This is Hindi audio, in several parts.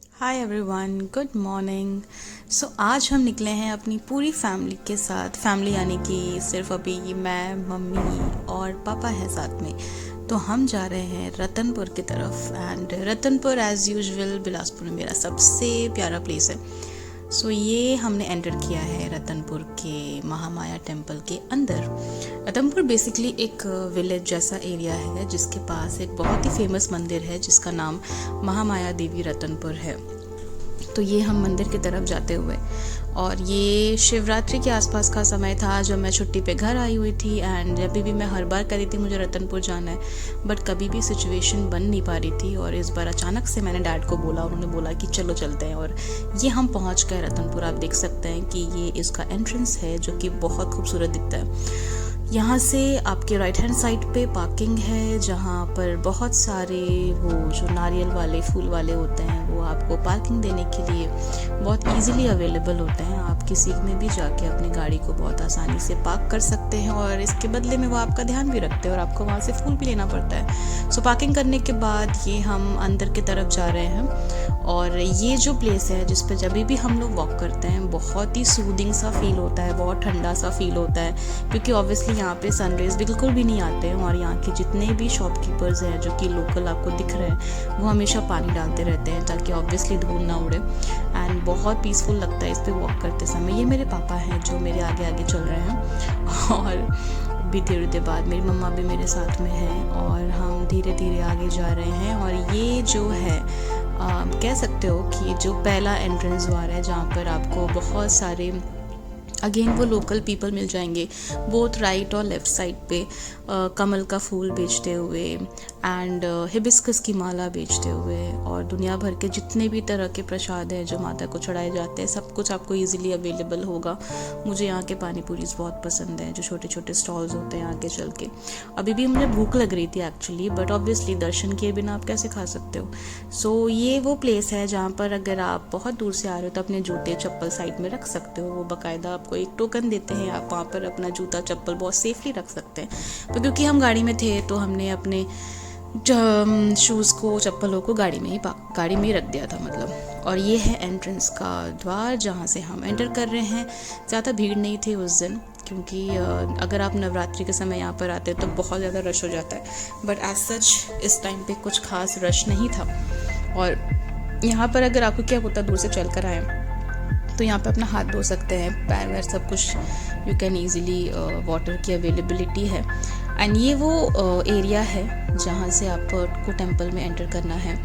Hi everyone, good morning. आज हम निकले हैं अपनी पूरी फैमिली के साथ। फैमिली यानी कि सिर्फ अभी मैं, मम्मी और पापा हैं साथ में। तो हम जा रहे हैं रतनपुर की तरफ। And Ratanpur as usual Bilaspur में मेरा सबसे प्यारा प्लेस है। ये हमने एंटर किया है रतनपुर के महामाया टेम्पल के अंदर। रतनपुर बेसिकली एक विलेज जैसा एरिया है जिसके पास एक बहुत ही फेमस मंदिर है जिसका नाम महामाया देवी रतनपुर है। तो ये हम मंदिर की तरफ जाते हुए, और ये शिवरात्रि के आसपास का समय था जब मैं छुट्टी पे घर आई हुई थी। एंड अभी भी मैं हर बार कह रही थी मुझे रतनपुर जाना है, बट कभी भी सिचुएशन बन नहीं पा रही थी। और इस बार अचानक से मैंने डैड को बोला, उन्होंने बोला कि चलो चलते हैं। और ये हम पहुंच गए रतनपुर। आप देख सकते हैं कि ये इसका एंट्रेंस है जो कि बहुत खूबसूरत दिखता है। यहाँ से आपके राइट हैंड साइड पे पार्किंग है जहाँ पर बहुत सारे वो जो नारियल वाले फूल वाले होते हैं वो आपको पार्किंग देने के लिए बहुत इजीली अवेलेबल होते हैं। आप किसी में भी जाके अपनी गाड़ी को बहुत आसानी से पार्क कर सकते हैं और इसके बदले में वो आपका ध्यान भी रखते हैं और आपको वहाँ से फूल भी लेना पड़ता है। पार्किंग करने के बाद ये हम अंदर की तरफ जा रहे हैं। और ये जो प्लेस है जिस पर जब भी हम लोग वॉक करते हैं बहुत ही सूदिंग सा फील होता है, बहुत ठंडा सा फील होता है, क्योंकि ऑब्वियसली यहाँ पे सनरेज बिल्कुल भी नहीं आते हैं। और यहाँ के जितने भी शॉपकीपर्स हैं जो कि लोकल आपको दिख रहे हैं वो हमेशा पानी डालते रहते हैं ताकि ऑब्वियसली धूल ना उड़े। एंड बहुत पीसफुल लगता है इस पर वॉक करते समय। ये मेरे पापा हैं जो मेरे आगे आगे चल रहे हैं, और भी धीरे धीरे बाद मेरी मम्मा भी मेरे साथ में है और हम धीरे धीरे आगे जा रहे हैं। और ये जो है कह सकते हो कि जो पहला एंट्रेंस द्वार है जहाँ पर आपको बहुत सारे अगेन वो लोकल पीपल मिल जाएंगे बोथ राइट और लेफ़्ट साइड पे, कमल का फूल बेचते हुए एंड हिबिस्कस की माला बेचते हुए और दुनिया भर के जितने भी तरह के प्रसाद हैं जो माता को चढ़ाए जाते हैं सब कुछ आपको इजीली अवेलेबल होगा। मुझे यहाँ के पानी पूरीज बहुत पसंद हैं, जो छोटे छोटे स्टॉल्स होते हैं आगे चल के। अभी भी मुझे भूख लग रही थी एक्चुअली, बट ऑब्वियसली दर्शन किए बिना आप कैसे खा सकते हो। ये वो प्लेस है जहाँ पर अगर आप बहुत दूर से आ रहे हो तो अपने जूते चप्पल साइड में रख सकते हो। वो बाकायदा आपको एक टोकन देते हैं, आप वहाँ पर अपना जूता चप्पल बहुत सेफली रख सकते हैं। तो क्योंकि हम गाड़ी में थे तो हमने अपने शूज़ को चप्पलों को गाड़ी में ही रख दिया था मतलब। और ये है एंट्रेंस का द्वार जहाँ से हम एंटर कर रहे हैं। ज़्यादा भीड़ नहीं थी उस दिन, क्योंकि अगर आप नवरात्रि के समय यहाँ पर आते हैं तो बहुत ज़्यादा रश हो जाता है, बट एज सच इस टाइम पे कुछ खास रश नहीं था। और यहाँ पर अगर आपको क्या होता दूर से चल कर आए तो यहाँ पे अपना हाथ धो सकते हैं, पैर वैर सब कुछ यू कैन ईज़िली, वाटर की अवेलेबिलिटी है। एंड ये वो एरिया है जहाँ से आपको टेंपल में एंटर करना है।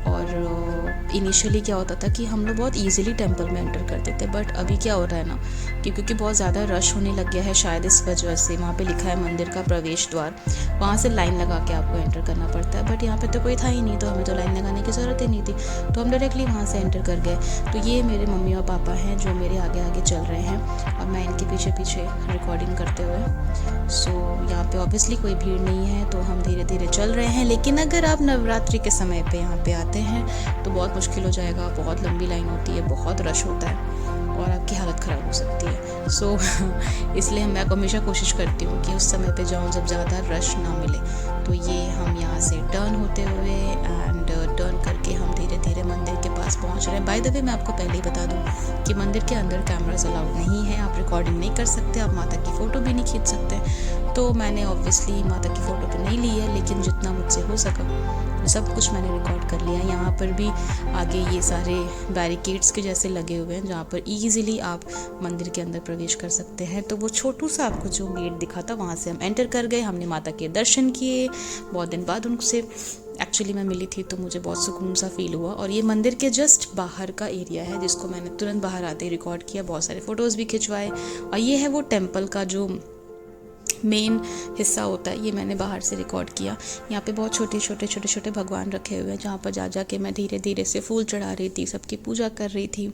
और इनिशियली क्या होता था कि हम लोग बहुत इजीली टेंपल में एंटर करते थे, बट अभी क्या हो रहा है ना कि क्योंकि बहुत ज़्यादा रश होने लग गया है शायद इस वजह से वहाँ पे लिखा है मंदिर का प्रवेश द्वार, वहाँ से लाइन लगा के आपको एंटर करना पड़ता है। बट यहाँ पे तो कोई था ही नहीं, तो हमें तो लाइन लगाने की ज़रूरत ही नहीं थी, तो हम डायरेक्टली वहाँ से एंटर कर गए। तो ये मेरे मम्मी और पापा हैं जो मेरे आगे आगे चल रहे हैं और मैं इनके पीछे पीछे रिकॉर्डिंग करते हुए। यहाँ पे ऑब्वियसली कोई भीड़ नहीं है तो हम धीरे धीरे चल रहे हैं। लेकिन अगर आप नवरात्रि के समय पे यहाँ पे आते हैं तो बहुत मुश्किल हो जाएगा, बहुत लंबी लाइन होती है, बहुत रश होता है और आपकी हालत ख़राब हो सकती है। इसलिए मैं हमेशा कोशिश करती हूँ कि उस समय पे जाऊँ जब ज़्यादा रश ना मिले। तो ये हम यहाँ से टर्न होते हुए एंड टर्न करके हम धीरे धीरे मंदिर के पास पहुँच रहे हैं। बाय द वे मैं आपको पहले ही बता दूँ कि मंदिर के अंदर कैमरास अलाउड नहीं है, आप रिकॉर्डिंग नहीं कर सकते, आप माता की फ़ोटो भी नहीं खींच सकते। तो मैंने ऑब्वियसली माता की फ़ोटो तो नहीं ली है, लेकिन जितना मुझसे हो सका सब कुछ मैंने रिकॉर्ड कर लिया। यहाँ पर भी आगे ये सारे बैरिकेड्स के जैसे लगे हुए हैं जहाँ पर ईजिली आप मंदिर के अंदर प्रवेश कर सकते हैं। तो वो छोटू सा आपको जो गेट दिखा था वहाँ से हम एंटर कर गए। हमने माता के दर्शन किए, बहुत दिन बाद उनसे एक्चुअली मैं मिली थी तो मुझे बहुत सुकून सा फील हुआ। और ये मंदिर के जस्ट बाहर का एरिया है जिसको मैंने तुरंत बाहर आते ही रिकॉर्ड किया, बहुत सारे फ़ोटोज़ भी खिंचवाए। और ये है वो टेम्पल का जो मेन हिस्सा होता है, ये मैंने बाहर से रिकॉर्ड किया। यहाँ पे बहुत छोटे छोटे भगवान रखे हुए हैं जहाँ पर जा के मैं धीरे धीरे से फूल चढ़ा रही थी, सबकी पूजा कर रही थी।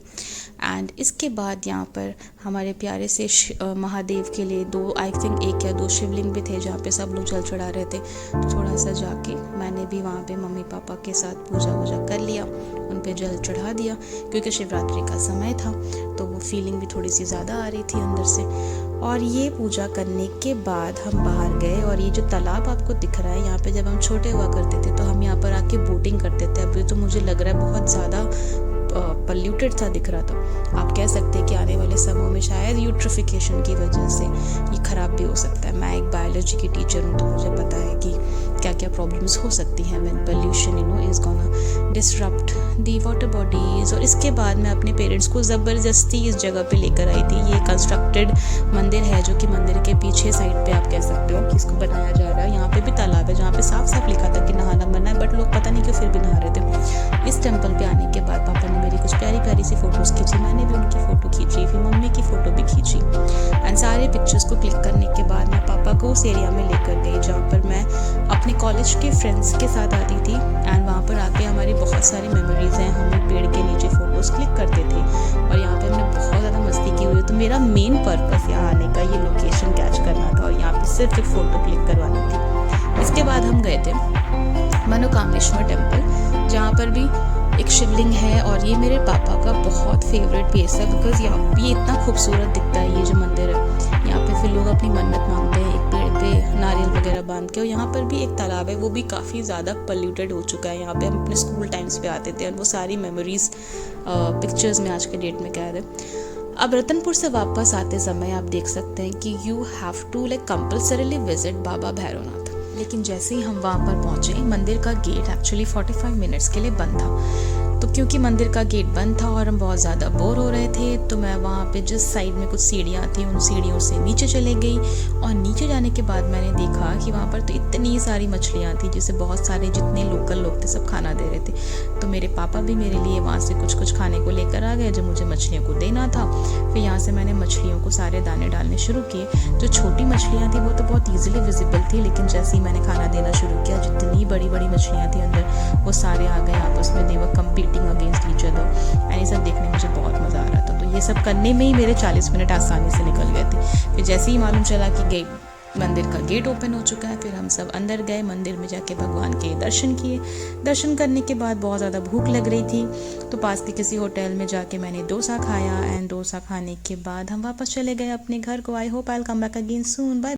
एंड इसके बाद यहाँ पर हमारे प्यारे से महादेव के लिए आई थिंक 1 या 2 शिवलिंग भी थे जहाँ पे सब लोग जल चढ़ा रहे थे। तो थोड़ा सा जाके मैंने भी वहाँ पे मम्मी पापा के साथ पूजा वूजा कर लिया, उन पे जल चढ़ा दिया, क्योंकि शिवरात्रि का समय था तो वो फीलिंग भी थोड़ी सी ज़्यादा आ रही थी अंदर से। और ये पूजा करने के बाद हम बाहर गए और ये जो तालाब आपको दिख रहा है, यहाँ पे जब हम छोटे हुआ करते थे तो हम यहाँ पर आके बोटिंग करते थे। अभी तो मुझे लग रहा है बहुत ज़्यादा पल्यूटेड सा दिख रहा था। आप कह सकते हैं कि आने वाले समय में शायद यूट्रिफिकेशन की वजह से ये ख़राब भी हो सकता है। मैं एक बायोलॉजी की टीचर हूँ तो मुझे पता है कि क्या क्या प्रॉब्लम्स हो सकती हैं when pollution is gonna disrupt the water bodies. और इसके बाद मैं अपने पेरेंट्स को ज़बरदस्ती इस जगह पे लेकर आई थी। ये कंस्ट्रक्टेड मंदिर है जो कि मंदिर के पीछे साइड पे आप कह सकते हो कि इसको बनाया जा रहा है। यहाँ पे भी तालाब है जहाँ पे साफ साफ लिखा था कि नहाना मना है, बट लोग पता नहीं क्यों फिर भी नहा रहे थे। इस टेम्पल पे आने के बाद पापा ने मेरी कुछ प्यारी प्यारी सी फ़ोटोज़ खींची, मैंने भी उनकी फ़ोटो खींची, फिर मम्मी की फ़ोटो भी खींची। एंड सारे पिक्चर्स को क्लिक करने के बाद मैं पापा को उस एरिया में लेकर गई जहाँ पर मैं अपने कॉलेज के फ्रेंड्स के साथ आती थी। एंड वहाँ पर आके हमारी बहुत सारी मेमोरीज़ हैं। हम लोग पेड़ के नीचे फ़ोटोज़ क्लिक करते थे और यहाँ पर हमने बहुत ज़्यादा मस्ती की हुई। तो मेरा मेन पर्पस यहाँ आने का ये लोकेशन कैच करना था और यहाँ पर सिर्फ एक फ़ोटो क्लिक करवानी थी। इसके बाद हम गए थे मनोकामेश्वर टेम्पल, जहाँ पर भी एक शिवलिंग है और ये मेरे पापा का बहुत फेवरेट प्लेस है बिकॉज़ यहाँ ये इतना खूबसूरत दिखता है। ये जो मंदिर है यहाँ पे फिर लोग अपनी मन्नत मांगते हैं एक पेड़ पे नारियल वगैरह बांध के। और यहाँ पर भी एक तालाब है, वो भी काफ़ी ज़्यादा पोल्यूटेड हो चुका है। यहाँ पे हम अपने स्कूल टाइम्स पे आते थे और वो सारी मेमोरीज पिक्चर्स में आज के डेट में कैद है। अब रतनपुर से वापस आते समय आप देख सकते हैं कि you have to compulsorily visit Baba Bhairavnath. लेकिन जैसे ही हम वहाँ पर पहुँचे, मंदिर का गेट एक्चुअली 45 मिनट्स के लिए बंद था। तो क्योंकि मंदिर का गेट बंद था और हम बहुत ज़्यादा बोर हो रहे थे तो मैं वहाँ पे जिस साइड में कुछ सीढ़ियाँ थी उन सीढ़ियों से नीचे चले गई। और नीचे जाने के बाद मैंने देखा कि वहाँ पर तो इतनी सारी मछलियाँ थी जिसे बहुत सारे जितने लोकल लोग थे सब खाना दे रहे थे। तो मेरे पापा भी मेरे लिए वहाँ से कुछ कुछ खाने को लेकर आ गए जो मुझे मछलियों को देना था। फिर यहाँ से मैंने मछलियों को सारे दाने डालने शुरू किए। जो छोटी मछलियाँ थी वो तो बहुत ईजिली विजिबल थी, लेकिन जैसे ही मैंने खाना देना शुरू किया जितनी बड़ी बड़ी मछलियाँ थी अंदर वो सारे आ गए आपस में। They were competing against each other and ये सब देखने में मुझे बहुत मज़ा आ रहा था। तो ये सब करने में ही मेरे 40 मिनट आसानी से निकल गए थे। फिर जैसे ही मालूम चला कि मंदिर का गेट ओपन हो चुका है, फिर हम सब अंदर गए। मंदिर में जाके भगवान के दर्शन किए। दर्शन करने के बाद बहुत ज़्यादा भूख लग रही थी तो पास के किसी होटल में जाके मैंने डोसा खाया। एंड डोसा खाने के बाद हम वापस चले गए अपने घर को। I hope I will come back again soon. Bye.